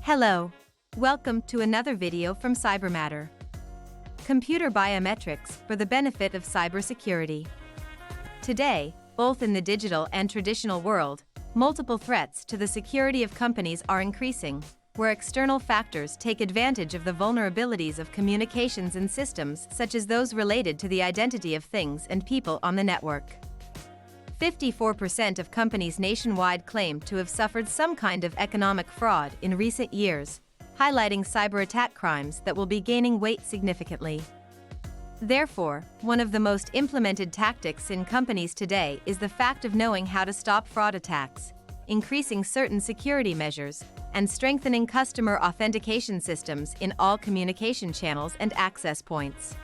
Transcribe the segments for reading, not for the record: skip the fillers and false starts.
Hello. Welcome to another video from CyberMatters. Computer biometrics for the benefit of cybersecurity. Today, both in the digital and traditional world, multiple threats to the security of companies are increasing, where external factors take advantage of the vulnerabilities of communications and systems such as those related to the identity of things and people on the network. 54% of companies nationwide claim to have suffered some kind of economic fraud in recent years, highlighting cyber attack crimes that will be gaining weight significantly. Therefore, one of the most implemented tactics in companies today is the fact of knowing how to stop fraud attacks, increasing certain security measures, and strengthening customer authentication systems in all communication channels and access points.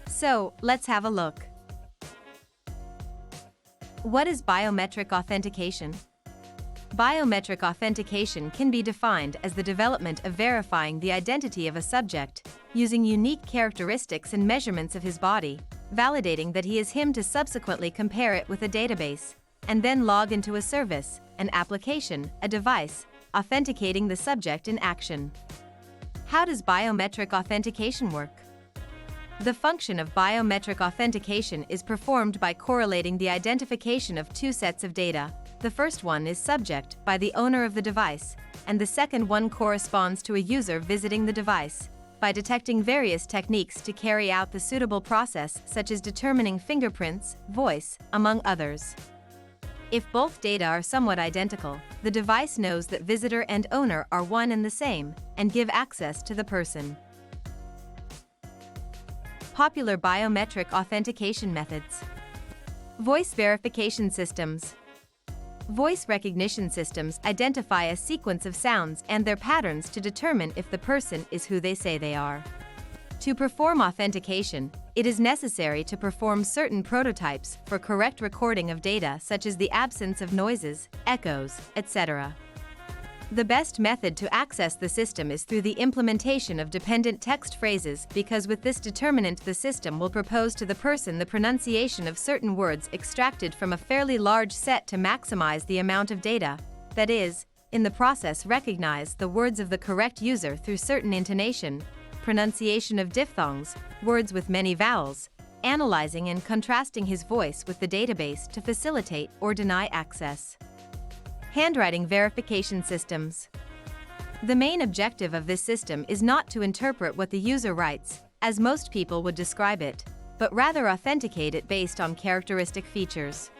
So, let's have a look. What is biometric authentication? Biometric authentication can be defined as the development of verifying the identity of a subject, using unique characteristics and measurements of his body, validating that he is him to subsequently compare it with a database, and then log into a service, an application, a device, authenticating the subject in action. How does biometric authentication work? The function of biometric authentication is performed by correlating the identification of two sets of data. The first one is subject by the owner of the device, and the second one corresponds to a user visiting the device, by detecting various techniques to carry out the suitable process such as determining fingerprints, voice, among others. If both data are somewhat identical, the device knows that visitor and owner are one and the same, and give access to the person. Popular biometric authentication methods. Voice verification systems. Voice recognition systems identify a sequence of sounds and their patterns to determine if the person is who they say they are. To perform authentication, it is necessary to perform certain prototypes for correct recording of data such as the absence of noises, echoes, etc. The best method to access the system is through the implementation of dependent text phrases because with this determinant the system will propose to the person the pronunciation of certain words extracted from a fairly large set to maximize the amount of data, that is, in the process recognize the words of the correct user through certain intonation, pronunciation of diphthongs, words with many vowels, analyzing and contrasting his voice with the database to facilitate or deny access. Handwriting verification systems. The main objective of this system is not to interpret what the user writes, as most people would describe it, but rather authenticate it based on characteristic features.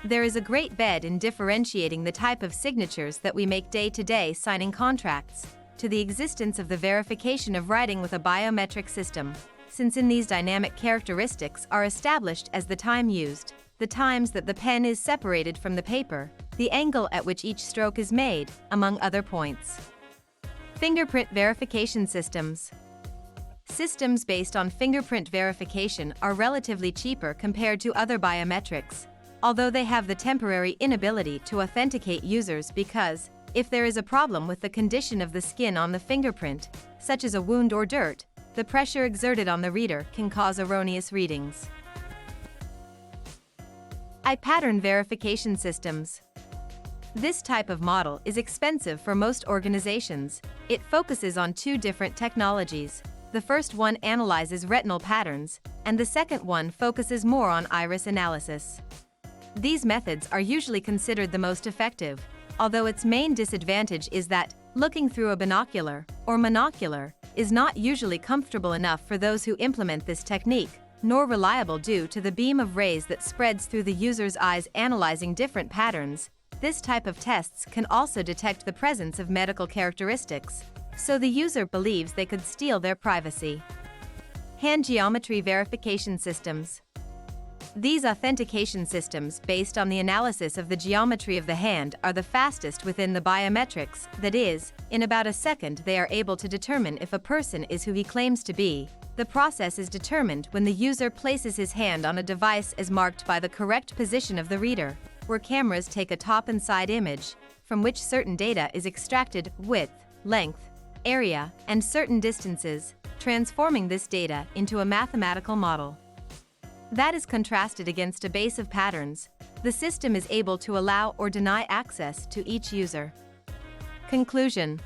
There is a great bet in differentiating the type of signatures that we make day-to-day signing contracts, to the existence of the verification of writing with a biometric system, since in these dynamic characteristics are established as the time used, the times that the pen is separated from the paper, the angle at which each stroke is made, among other points. Fingerprint verification systems. Systems based on fingerprint verification are relatively cheaper compared to other biometrics, although they have the temporary inability to authenticate users because, if there is a problem with the condition of the skin on the fingerprint, such as a wound or dirt, the pressure exerted on the reader can cause erroneous readings. Pattern verification systems. This type of model is expensive for most organizations. It focuses on two different technologies. The first one analyzes retinal patterns, and the second one focuses more on iris analysis. These methods are usually considered the most effective, although its main disadvantage is that, looking through a binocular, or monocular, is not usually comfortable enough for those who implement this technique, nor reliable due to the beam of rays that spreads through the user's eyes analyzing different patterns. This type of tests can also detect the presence of medical characteristics, so the user believes they could steal their privacy. Hand geometry verification systems. These authentication systems based on the analysis of the geometry of the hand are the fastest within the biometrics, that is, in about a second they are able to determine if a person is who he claims to be. The process is determined when the user places his hand on a device as marked by the correct position of the reader, where cameras take a top and side image, from which certain data is extracted, width, length, area, and certain distances, transforming this data into a mathematical model. That is contrasted against a base of patterns. The system is able to allow or deny access to each user. Conclusion.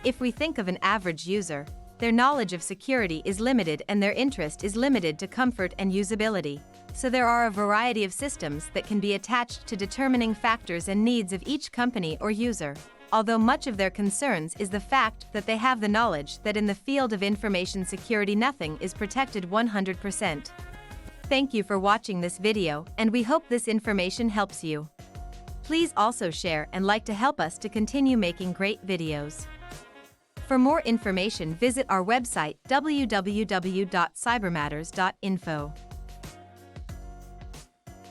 If we think of an average user, their knowledge of security is limited and their interest is limited to comfort and usability. So there are a variety of systems that can be attached to determining factors and needs of each company or user, although much of their concerns is the fact that they have the knowledge that in the field of information security nothing is protected 100%. Thank you for watching this video, and we hope this information helps you. Please also share and like to help us to continue making great videos. For more information, visit our website www.cybermatters.info.